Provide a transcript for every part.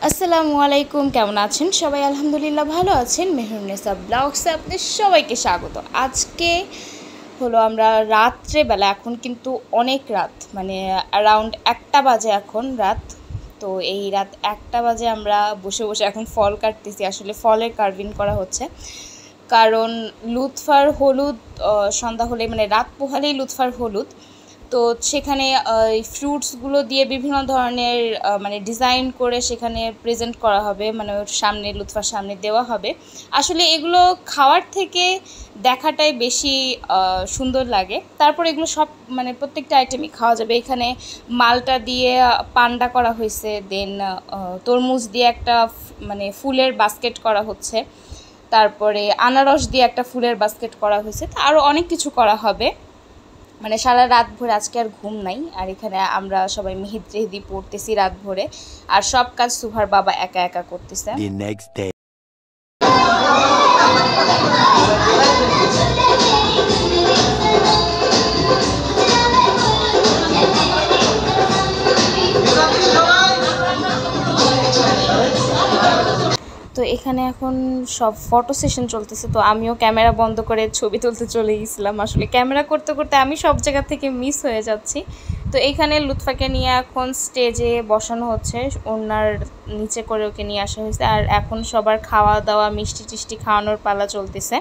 আসসালামু আলাইকুম, কেমন আছেন সবাই? আলহামদুলিল্লাহ ভালো আছেন। মেহরুন্নেসা ব্লগসে আপনাদের সবাইকে স্বাগত। আজকে হলো আমরা রাত্রেবেলা, এখন কিন্তু অনেক রাত, মানে অ্যারাউন্ড 1টা বাজে এখন রাত। তো এই রাত 1টা বাজে আমরা বসে বসে এখন ফল কাটতেছি। আসলে ফলের কার্ভিং করা হচ্ছে, কারণ লুৎফার হলুদ সন্ধ্যা হলে, মানে রাত পোহালেই লুৎফার হলুদ। তো সেখানে ফ্রুটসগুলো দিয়ে বিভিন্ন ধরনের মানে ডিজাইন করে সেখানে প্রেজেন্ট করা হবে, মানে ওর সামনে, লুৎফার সামনে দেওয়া হবে। আসলে এগুলো খাওয়ার থেকে দেখাটাই বেশি সুন্দর লাগে। তারপর এগুলো সব, মানে প্রত্যেকটা আইটেমই খাওয়া যাবে। এখানে মালটা দিয়ে পান্ডা করা হয়েছে, দেন তরমুজ দিয়ে একটা মানে ফুলের বাস্কেট করা হচ্ছে, তারপরে আনারস দিয়ে একটা ফুলের বাস্কেট করা হয়েছে। আরও অনেক কিছু করা হবে। মানে সারা রাত ভরে আজকে আর ঘুম নাই। আর এখানে আমরা সবাই মেহেদি পড়তেছি রাত ভরে, আর সব কাজ সুভার বাবা একা একা করতেছে। তো এখানে এখন সব ফটো সেশন চলতেছে, তো আমিও ক্যামেরা বন্ধ করে ছবি তুলতে চলে গেছিলাম। আসলে ক্যামেরা করতে করতে আমি সব জায়গা থেকে মিস হয়ে যাচ্ছি। তো এখানে লুৎফাকে নিয়ে এখন স্টেজে বসানো হচ্ছে, ওনার নিচে করে ওকে নিয়ে আসা হয়েছে। আর এখন সবার খাওয়া দাওয়া, মিষ্টি টিষ্টি খাওয়ানোর পালা চলতেছে।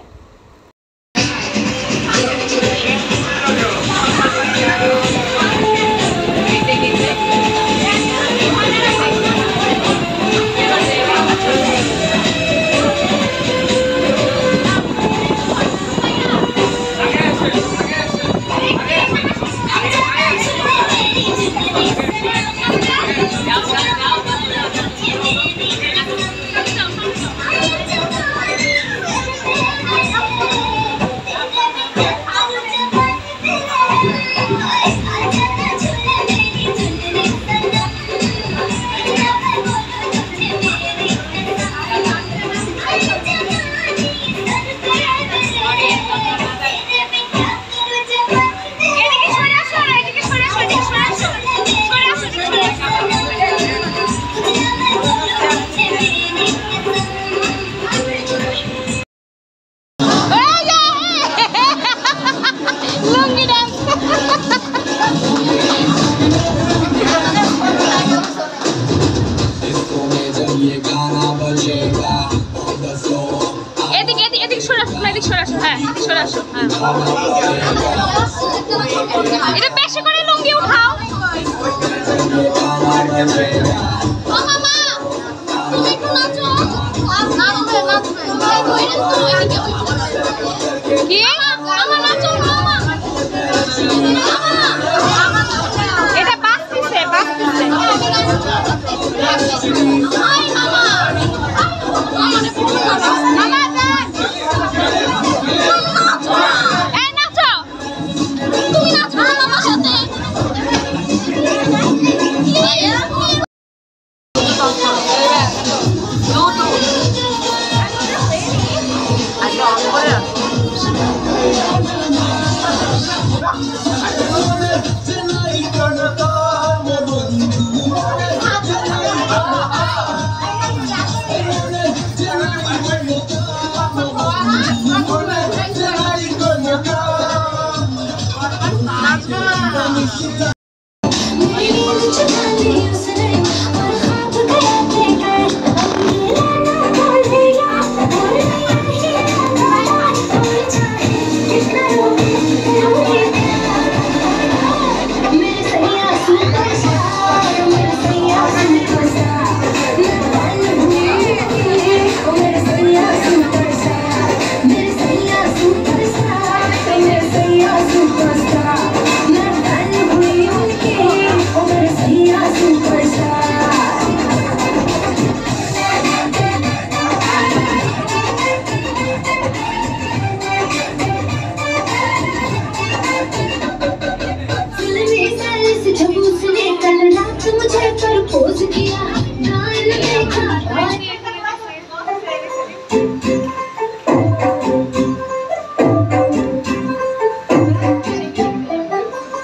এটা বেশি করে লুঙ্গি উঠাও। কি এটা বাঁচতেছে বাঁচতেছে।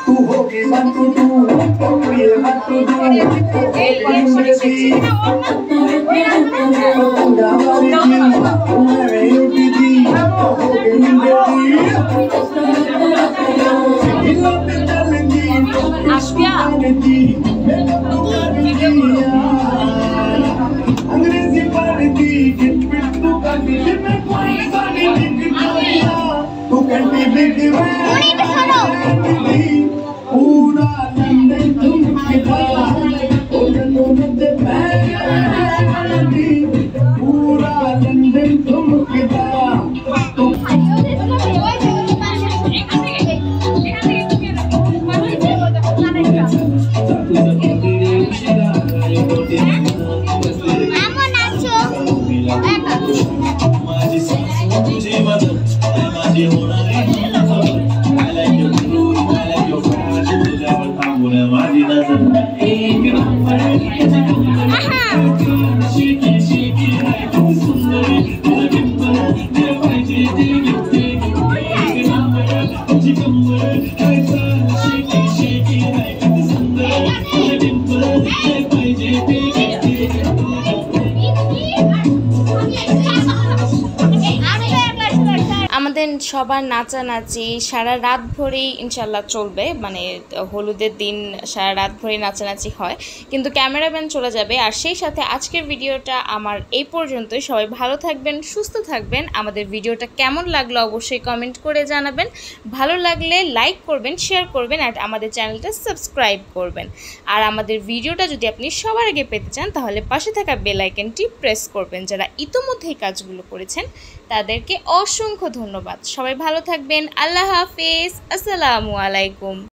तू हो के मन तू আমাদের সবার নাচানাচি সারা রাত ভরেই ইনশাল্লাহ চলবে, মানে হলুদের দিন সারা রাত ভরেই নাচানাচি হয়, কিন্তু ক্যামেরাম্যান চলে যাবে। আর সেই সাথে আজকের ভিডিওটা আমার এই পর্যন্তই। সবাই ভালো থাকবেন, সুস্থ থাকবেন। আমাদের ভিডিওটা কেমন লাগলো অবশ্যই কমেন্ট করে জানাবেন। ভালো লাগলে লাইক করবেন, শেয়ার করবেন, আর আমাদের চ্যানেলটা সাবস্ক্রাইব করবেন। আর আমাদের ভিডিওটা যদি আপনি সবার আগে পেতে চান তাহলে পাশে থাকা বেল আইকনটি প্রেস করবেন। যারা ইতোমধ্যেই কাজগুলো করেছেন তাদেরকে অসংখ্য ধন্যবাদ। সবাই ভালো থাকবেন। আল্লাহ হাফেজ। আসসালামু আলাইকুম।